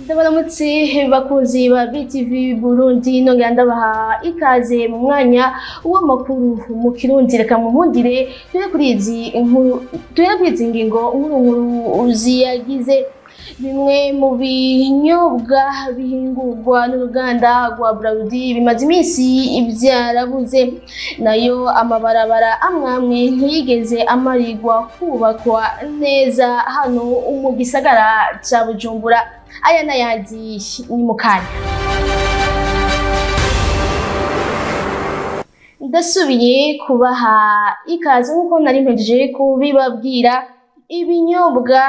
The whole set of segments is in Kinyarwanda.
Ndabaramutse bakunzi ba BTV Burundi nongera ndabaha ikaze mu mwanya w'amakuru mu Kirundi reka muhundire kuri izi ngingo nkuru ziyagize bimwe mu binyobwa bihingurwa n'uruganda rwa Braludi bimaze iminsi ibyarabuze nayo amabarabara amwamwe ntiyigeze amarirwa kubakwa neza hano mu gisagara ca Bujumbura aya n'ayandi ni mu kanya. Ndasubiye kubaha ikaze nk'uko nari mpejeje kubibabwira ibinyobwa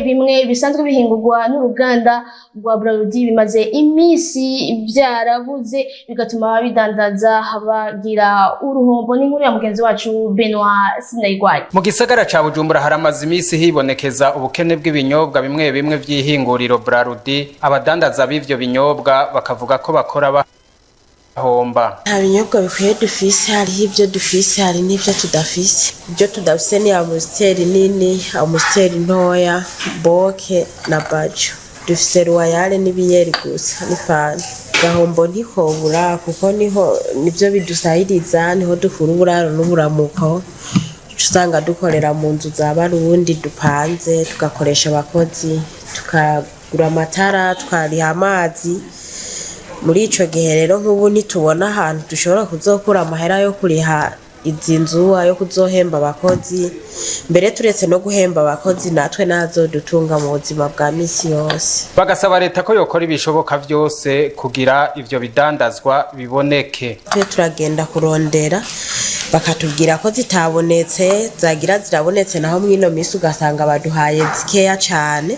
bimwe bisanzwe bihingurwa n'uruganda rwa Braludi bimaze iminsi byarabuze bigatuma bidandaza bagira uruhombo n'inkuru ya mugenzi wacu Benoit Sinayigwaye. Mu gisagara ca Bujumbura haramaze iminsi hibonekeza ubukene bw'ibinyobwa bimwe vy'ihinguriro Braludi. Abadandaza b'ivyo binyobwa bakavuga ko bakora homba. Nta binyobwa bikwiye dufise, hariho ibyo dufise hari n'ibyo tudafise. Ibyo tudafise ni amusiteri nini, amusiteri ntoya, boke na bajo. Dufise royale n'ibiyeri gusa n'ifanta. Gahombo ntihobura kuko nibyo bidusahiriza, niho dukura uburaro n'uburamuko. Usanga dukorera mu nzu za Barundi dupanze, tugakoresha abakozi, tukagura amatara, tukariha amazi. Muri ico gihe rero nk'ubu nitubona ahantu dushobora kuzokura amahera yo kuriha izi nzu ayo kuzohemba abakozi, mbere turetse no guhemba abakozi natwe nazo dutunga mu buzima bwa misi yose. Bagasaba leta ko yokora ibishoboka vyose kugira ivyo bidandazwa biboneke. Twe turagenda kurondera bakatubwira ko zitabonetse, zagira zirabonetse naho mwino misi ugasanga baduhaye zikeya cane.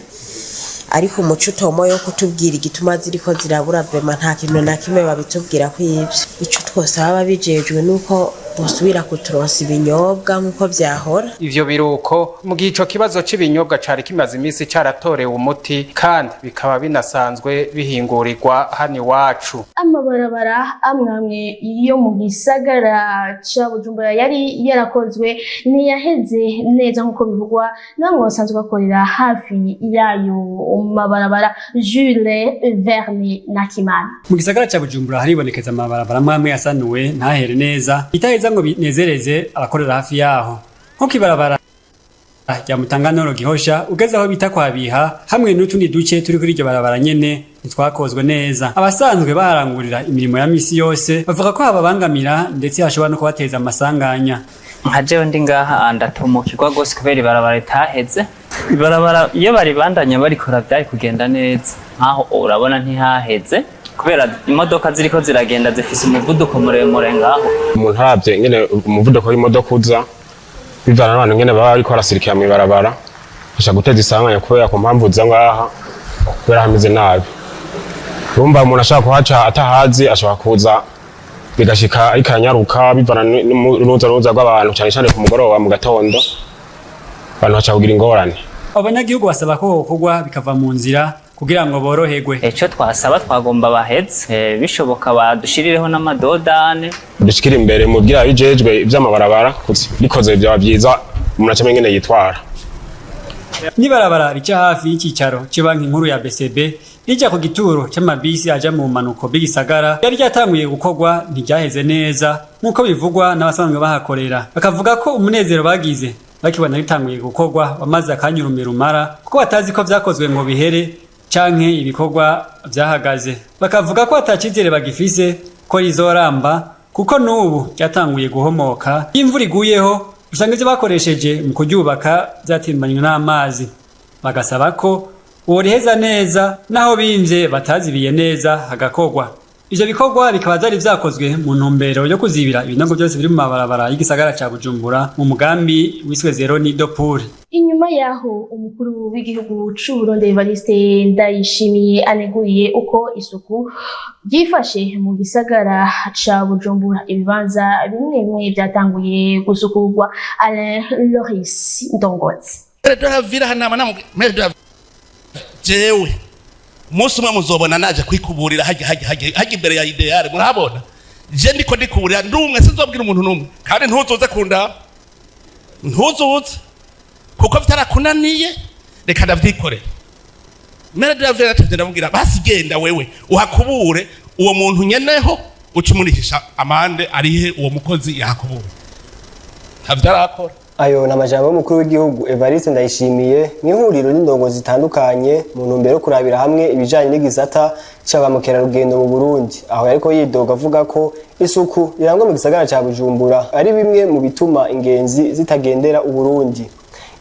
Ariko umuco utomo yo kutubwira igituma ziriko zirabura vema nta kintu na kimwe babitubwira ko ivyo. Ico twose baba bijejwe nuko bosubira kuturonsa ibinyobwa nkuko vyahora. Ivyo biruko mu gihe ico kibazo c'ibinyobwa cari kimaze iminsi caratorewe umuti kandi bikaba binasanzwe bihingurirwa hano iwacu. Amabarabara amwamwe yo mu gisagara ca Bujumbura yari yarakozwe ntiyaheze neza nkuko bivugwa namwe basanzwe bakorera hafi yayo mabarabara Jules Verne na Kimana. Mu gisagara ca Bujumbura haribonekeza amabarabara amwe yasanuwe ntahere neza itaheza ngo binezereze abakorera hafi yaho. Nko ibarabara rya Mutanganoro Gihosha ugeze aho bita kwa Biha hamwe n'utundi duce turi kuri iryo barabara nyene ntitwakozwe neza. Abasanzwe barangurira imirimo ya misi yose bavuga ko hababangamira ndetse hashobora no kubateza amasanganya. Nkajeho ndi ngaha ndatomokirwa gose kubera ibarabara itaheze. Ibarabara iyo baribandanya barikora byari kugenda neza, nkaho urabona ntihaheze kubera imodoka ziriko ziragenda zifise umuvuduko muremure ngaho. Umuntu aravye nyene umuvuduko w'imodoka uza bivana n'abantu nyene baba bariko barasirikira mu ibarabara bisha guteza isanganya kubera ku mpamvu za ngaha kubera hameze nabi. Urumva umuntu ashaka kuhaca atahazi ashobora kuza bigashika ikanyaruka bivana n'uruza rw'abantu cyane cyane ku mugoroba mu gatondo abantu baca kugira ingorane. Abanyagihugu basaba ko kugwa bikava mu nzira kugira ngo boroherwe. Eco twasaba twagomba baheze bishoboka badushirireho n'amadodane dushikira imbere mu bwira bijejwe ivy'amabarabara bikoze byaba byiza umuntu acamenye ngene yitwara. Nibarabara rica hafi y'ikicaro cy'Banki Nkuru ya BCB rija ku gituro c'amabisi aja mu manuko b'igisagara yari ryatanguye gukorwa ntiryaheze neza nkuko bivugwa n'abasanzwe bahakorera. Bakavuga ko umunezero bagize bakibona ritanguye gukorwa bamaze akanyurumira umara kuko batazi ko vyakozwe ngo bihere canke ibikorwa vyahagaze. Bakavuga ko atacizere bagifise ko rizoramba kuko n'ubu ryatanguye guhomoka. Imvura iguyeho usanga ivyo bakoresheje mu kuryubaka vyatimbanywe n'amazi. Bagasaba ko woriheza neza naho bimvye batazibiye neza hagakorwa. Ivyo bikorwa bikaba zari vyakozwe mu ntumbero yo kuzibira ibinogo byose biri mu mabarabara y'igisagara ca Bujumbura mu mugambi wiswe Zero Nido Pool. Inyuma yaho umukuru w'igihugu c'u Burundi Evariste Ndayishimiye aneguye uko isuku ryifashe mu gisagara ca Bujumbura ibibanza bimwe byatanguye gusukurwa. Alain Loris Ndongotsi. Jewe Musi umwe muzobona naje kwikuburira haji imbere ya ideale murabona je ndiko ndikuburira ndumwe sinzobwira umuntu numwe kandi ntuzuze kunda ntuzuze kuko vitarakunaniye reka ndavyikorera mere de la ville atagenda ndamubwira basi genda wewe uhakubure uwo muntu nyeneho ucumurikisha amande arihe uwo mukozi yakubure havyarakora. Ayo namajambo y'umukuru w'igihugu Evariste Ndayishimiye n'ihuriro n'indongozi zitandukanye mu ntumbero kurabira hamwe ibijanye n'igisata c'abamukerarugendo mu Burundi, aho yariko yidoga avuga ko isuku rirangwa mu gisagara ca Bujumbura ari bimwe mu bituma ingenzi zitagendera Uburundi.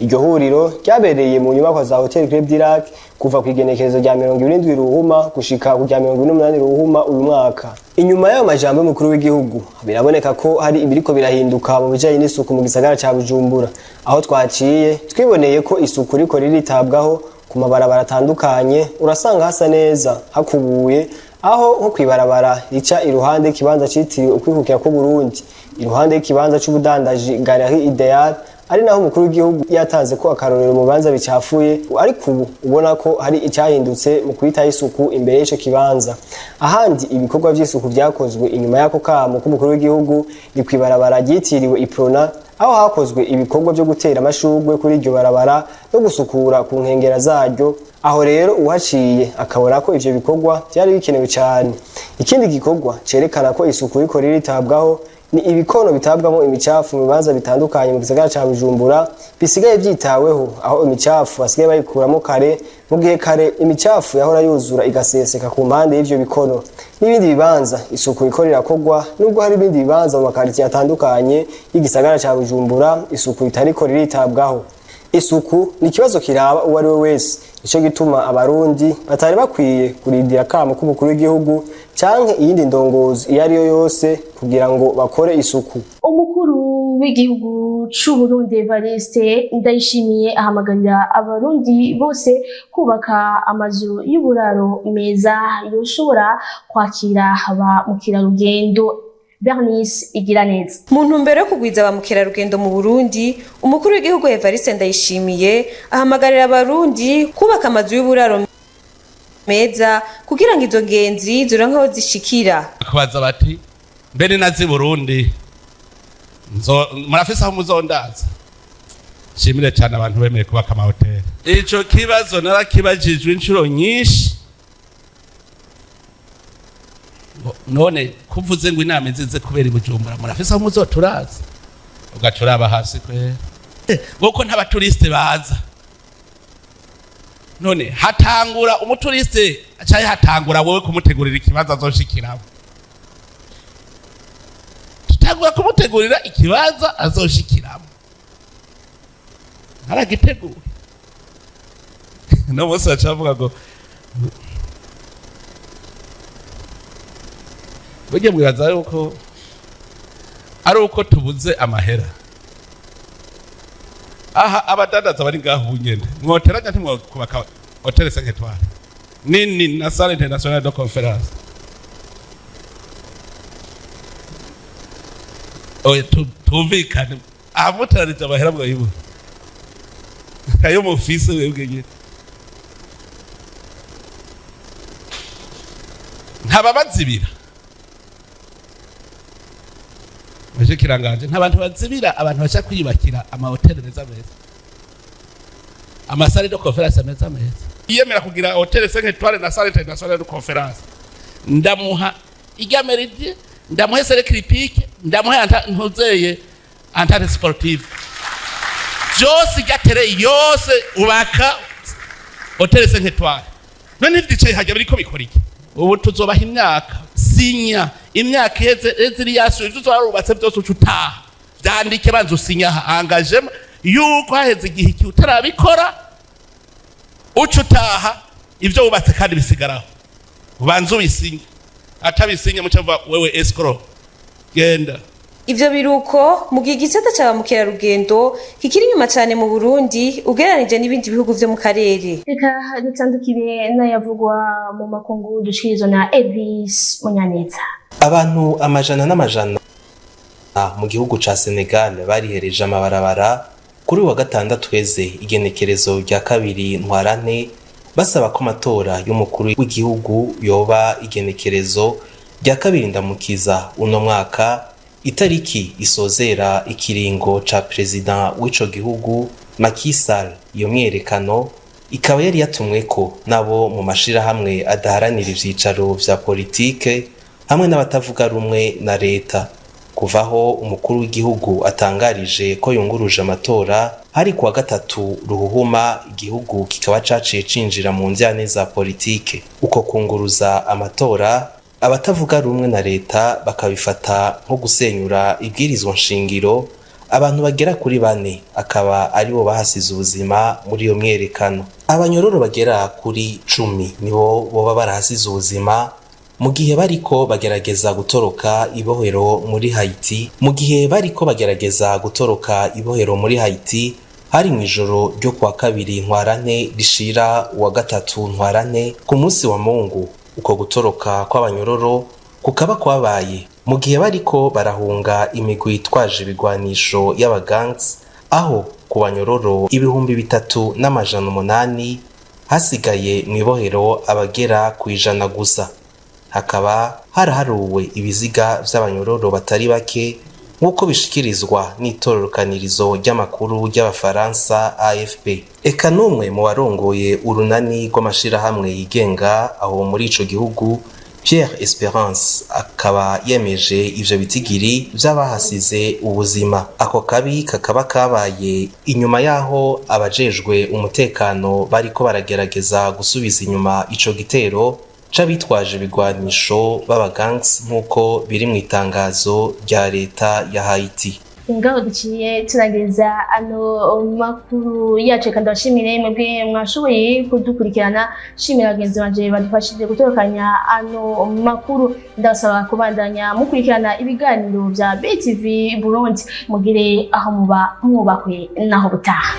Iryo huriro ryabereye mu nyubako za Hotel Club d'Irak kuva kwigenekerezo rya 27 Ruhuma gushika ku rya 28 Ruhuma uyu mwaka. Inyuma y'ayo majambo y'umukuru w'igihugu biraboneka ko hari ibiriko birahinduka mu bijanye n'isuku mu gisagara ca Bujumbura, aho twaciye twiboneye ko isuku riko riritabwaho ku mabarabara atandukanye, urasanga hasa neza hakubuye, aho nko kwibarabara rica iruhande y'ikibanza citiriwe ukwikukira ko Burundi, iruhande y'ikibanza c'ubudandaji Galerie Ideal, ari naho umukuru w'igihugu yatanze ko akarorero mu banza bicafuye, ariko ubu ubona ko hari icyahindutse mu kwita isuku imbere y'ico kibanza. Ahandi ibikorwa by'isuku byakozwe inyuma yako kamo k'umukuru w'igihugu ni kwibarabara ryitiriwe Iprona, aho hakozwe ibikorwa byo gutera amashurwe kuri iryo barabara no gusukura ku nkengera zaryo, aho rero uhaciye akabona ko ivyo bikorwa byari bikenewe cyane. Ikindi gikorwa cerekana ko isuku riko riritabwaho ni ibikono bitabwamo imicafu mu bibanza bitandukanye mu gisagara ca Bujumbura bisigaye byitaweho, aho imicafu basigaye bayikuramo kare, mu gihe kare imicafu yahora yuzura igaseseka ku mpande y'ivyo bikono. N'ibindi bibanza isuku riko rirakogwa, nubwo hari ibindi bibanza mu makaritiye atandukanye y'igisagara ca Bujumbura isuku ritariko riritabwaho. Isuku ni ikibazo kiraba uwo ari we wese, ico gituma abarundi batari bakwiye kurindira kamo k'umukuru w'igihugu canke iyindi ndongozi iyo ariyo yose kugira ngo bakore isuku. Umukuru w'igihugu c'u Burundi Evariste Ndayishimiye ahamagarira abarundi bose kubaka amazu y'uburaro meza yoshobora kwakira aba mukerarugendo. Bernice Igiraneza. Mu ntumbero yo kugwiza ba mukerarugendo mu Burundi, umukuru w'igihugu Evariste Ndayishimiye ahamagarira abarundi kubaka amazu y'uburaro meza kugira ngo izo ngenzi zironke aho zishikira. Akabaza bati mbere nazi Burundi murafise aho muzondaza. Shimire cyane abantu bemeye kubaka amahoteli. Ico kibazo narakibajijwe inshuro nyinshi. None kuvuze ngo inama nzize kubera ibujumbura murafise aho muzoturaza ugacuraba hasi kwe goko ntabaturiste baza. None hatangura umuturiste acaye hatangura wowe kumutegurira ikibazo azoshikiramo, tutangura kumutegurira ikibazo azoshikiramo haragitegura no bose bacavuga ngo burya mwibaza yuko ari uko tubuze amahera. Aha abadandaza bari ngaho nyene mwoteranya ntimwokubaka hotel 5 étoiles nini na salle internationale de conférence. Oya tuvikane amutarije amahera bwayibu ayo mu office webwe ntababazibira baje kiranganje ntabantu bazibira abantu bashaka kwiyubakira ama hotel meza meza, ama salle de conférence meza meza. Yemera kugira hotel 5 étoiles na salle internationale de conférence, ndamuha igameridi, ndamuha salle critique, ndamuha ntuzeye antare sportive byose gatere yose ubaka hotel 5 étoiles. None ivyicaye hajya biriko bikora iki? Ubu tuzobaha imyaka sinya imyaka eziri yaso ivyo twarubatse byose ucutaha byandike banze usinya engagement yuko haheze igihe ki utarabikora ucutaha ivyo ubatse kandi bisigaraho ubanze ubisinya atabisinya mucava wewe escrow genda. Ivyo biruko mu gihe igisata ca mukerarugendo kikiri nyuma cyane mu Burundi ugereranije n'ibindi bihugu vyo mu karere. Reka dutandukire n'ayavugwa mu makungu dushikirizo na Elvis Munyaneza. Abantu amajana n'amajana mu gihugu ca Senegal barihereje amabarabara kuri wa gatandatu weze igenekerezo rya kabiri ntwarante basaba ko amatora y'umukuru w'igihugu yoba igenekerezo rya kabiri ndamukiza uno mwaka, itariki isozera ikiringo ca president w'ico gihugu Macky Sall. Iyo myerekano ikaba yari yatumweko nabo mu mashirahamwe adaharanira ivyicaro vya politike hamwe n'abatavuga rumwe na leta. Kuvaho umukuru w'igihugu atangarije ko yunguruje amatora hari kuwa gatatu Ruhuhuma, igihugu kikaba caciye cinjira mu njyane za politike. Uko kunguruza amatora abatavuga rumwe na leta bakabifata nko gusenyura ibwirizwa nshingiro. Abantu bagera kuri 4 akaba aribo bahasize ubuzima muri iyo myerekano. Abanyororo bagera kuri 10 nibo boba barahasize ubuzima mu gihe bariko bagerageza gutoroka ibohero muri Haiti hari mwijoro ryo kwa kabiri Ntwarante rishira wa gatatu Ntwarante ku munsi wa Mungu. Uko gutoroka kw'abanyororo kukaba kwabaye mu gihe bariko barahunga imigwi itwaje ibigwanisho y'abagangs, aho ku banyororo 3,800 hasigaye mwibohero abagera ku 100 gusa. Hakaba haraharuwe ibiziga vy'abanyororo batari bake nk'uko bishikirizwa n'itororokanirizo ry'amakuru ry'abafaransa AFP. Eka numwe mu barongoye urunani rw'amashirahamwe yigenga aho muri ico gihugu, Pierre Esperance, akaba yemeje ivyo bitigiri vy'abahasize ubuzima. Ako kabi kakaba kabaye inyuma yaho abajejwe umutekano bariko baragerageza gusubiza inyuma ico gitero c'abitwaje ibigwanisho b'abagangs nk'uko biri mu itangazo rya leta ya Haiti. Ngaho duciye turageza ano makuru yacu, kandi bashimire mwebwe mwashoboye kudukurikirana. Shimira bagenzi banje badufashije gutorokanya ano makuru. Ndasaba kubandanya mukurikirana ibiganiro vya BTV Burundi. Mugire aho muba mwubakwe naho butaha.